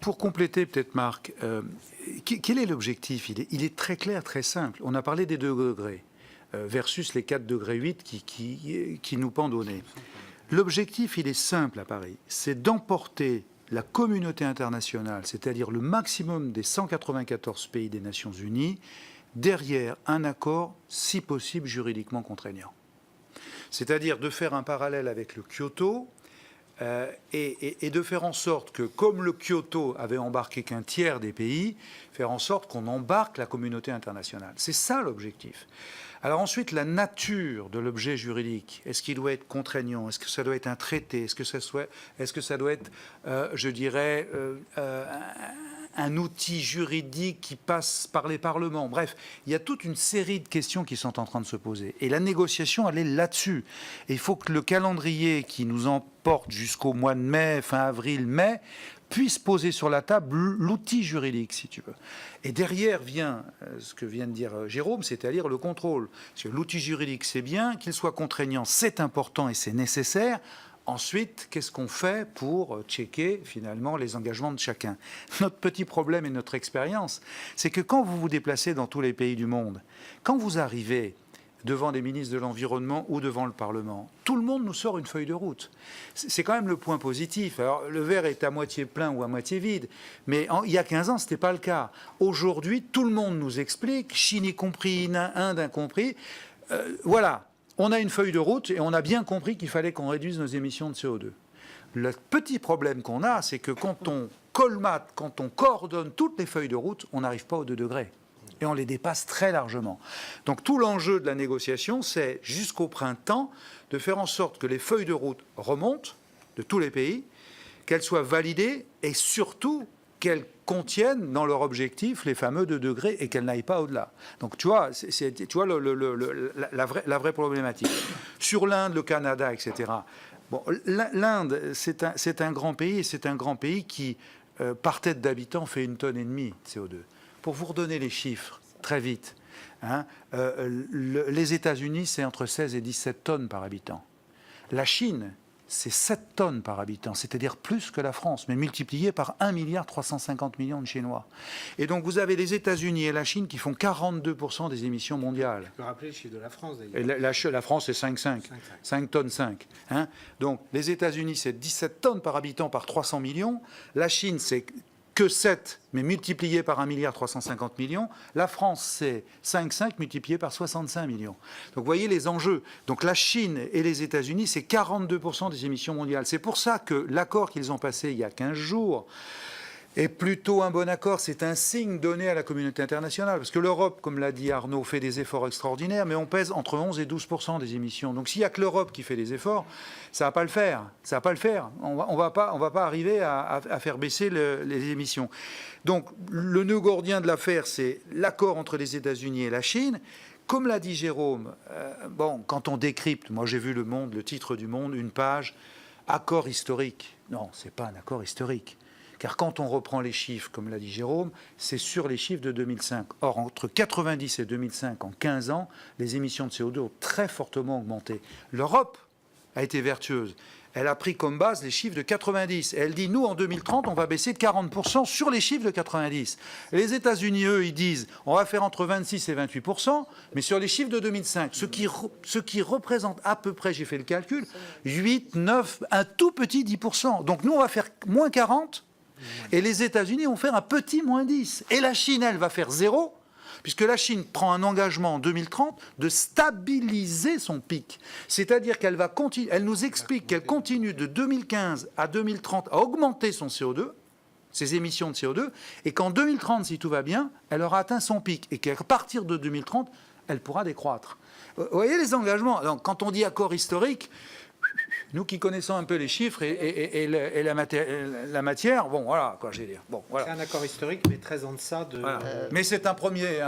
Pour compléter peut-être, Marc, quel est l'objectif? Il est très clair, très simple. On a parlé des 2 degrés versus les 4 degrés 8 qui nous pendent au nez. L'objectif, il est simple à Paris, c'est d'emporter la communauté internationale, c'est-à-dire le maximum des 194 pays des Nations Unies, derrière un accord, si possible, juridiquement contraignant. C'est-à-dire de faire un parallèle avec le Kyoto et de faire en sorte que, comme le Kyoto avait embarqué qu'un tiers des pays, faire en sorte qu'on embarque la communauté internationale. C'est ça l'objectif. Alors ensuite, la nature de l'objet juridique, est-ce qu'il doit être contraignant? Est-ce que ça doit être un traité? Est-ce que ça doit être, je dirais, un outil juridique qui passe par les parlements? Bref, il y a toute une série de questions qui sont en train de se poser. Et la négociation, elle est là-dessus. Et il faut que le calendrier qui nous emporte jusqu'au mois de mai, fin avril, mai, puisse poser sur la table l'outil juridique, si tu veux. Et derrière vient ce que vient de dire Jérôme, c'est-à-dire le contrôle. Parce que l'outil juridique, c'est bien, qu'il soit contraignant, c'est important et c'est nécessaire. Ensuite, qu'est-ce qu'on fait pour checker finalement les engagements de chacun? Notre petit problème et notre expérience, c'est que quand vous vous déplacez dans tous les pays du monde, quand vous arrivez devant les ministres de l'Environnement ou devant le Parlement, tout le monde nous sort une feuille de route. C'est quand même le point positif. Alors, le verre est à moitié plein ou à moitié vide, mais il y a 15 ans, ce n'était pas le cas. Aujourd'hui, tout le monde nous explique, Chine y compris, Inde y compris, voilà, on a une feuille de route et on a bien compris qu'il fallait qu'on réduise nos émissions de CO2. Le petit problème qu'on a, c'est que quand on colmate, quand on coordonne toutes les feuilles de route, on n'arrive pas aux 2 degrés. Et on les dépasse très largement. Donc tout l'enjeu de la négociation, c'est jusqu'au printemps de faire en sorte que les feuilles de route remontent de tous les pays, qu'elles soient validées et surtout qu'elles contiennent dans leur objectif les fameux 2 degrés et qu'elles n'aillent pas au-delà. Donc tu vois, tu vois la vraie problématique. Sur l'Inde, le Canada, etc. Bon, l'Inde, c'est un grand pays, et c'est un grand pays qui, par tête d'habitant, fait 1,5 tonne de CO2. Pour vous redonner les chiffres, très vite, hein, les États-Unis, c'est entre 16 et 17 tonnes par habitant. La Chine, c'est 7 tonnes par habitant, c'est-à-dire plus que la France, mais multiplié par 1,350 milliard de Chinois. Et donc vous avez les États-Unis et la Chine qui font 42% des émissions mondiales. Je peux rappeler le chiffre de la France, d'ailleurs. Et la France, c'est 5 tonnes 5. Hein. Donc les États-Unis, c'est 17 tonnes par habitant par 300 millions. La Chine, c'est que 7, mais multiplié par 1,350 milliard. La France, c'est 5,5 multiplié par 65 millions. Donc vous voyez les enjeux. Donc la Chine et les États-Unis, c'est 42% des émissions mondiales. C'est pour ça que l'accord qu'ils ont passé il y a 15 jours est plutôt un bon accord. C'est un signe donné à la communauté internationale. Parce que l'Europe, comme l'a dit Arnaud, fait des efforts extraordinaires, mais on pèse entre 11 et 12% des émissions. Donc s'il n'y a que l'Europe qui fait des efforts, ça ne va pas le faire. Ça va pas le faire. On va pas arriver à faire baisser les émissions. Donc le nœud gordien de l'affaire, c'est l'accord entre les États-Unis et la Chine. Comme l'a dit Jérôme, bon, quand on décrypte, moi j'ai vu Le Monde, le titre du Monde, une page, accord historique. Non, ce n'est pas un accord historique. Car quand on reprend les chiffres, comme l'a dit Jérôme, c'est sur les chiffres de 2005. Or, entre 90 et 2005, en 15 ans, les émissions de CO2 ont très fortement augmenté. L'Europe a été vertueuse. Elle a pris comme base les chiffres de 90. Et elle dit, nous, en 2030, on va baisser de 40% sur les chiffres de 90. Et les États-Unis, eux, ils disent, on va faire entre 26 et 28%, mais sur les chiffres de 2005. Ce qui représente à peu près, j'ai fait le calcul, 8, 9, un tout petit 10%. Donc nous, on va faire moins 40%. Et les États-Unis vont faire un petit moins 10. Et la Chine, elle, va faire 0, puisque la Chine prend un engagement en 2030 de stabiliser son pic. C'est-à-dire qu'elle va continuer, elle nous explique qu'elle continue de 2015 à 2030 à augmenter son CO2, ses émissions de CO2, et qu'en 2030, si tout va bien, elle aura atteint son pic. Et qu'à partir de 2030, elle pourra décroître. Vous voyez les engagements. Donc, quand on dit accord historique, nous qui connaissons un peu les chiffres et la matière, bon, voilà, quoi, j'ai dire. Bon, voilà. C'est un accord historique, mais très en deçà de... Voilà. Mais c'est un premier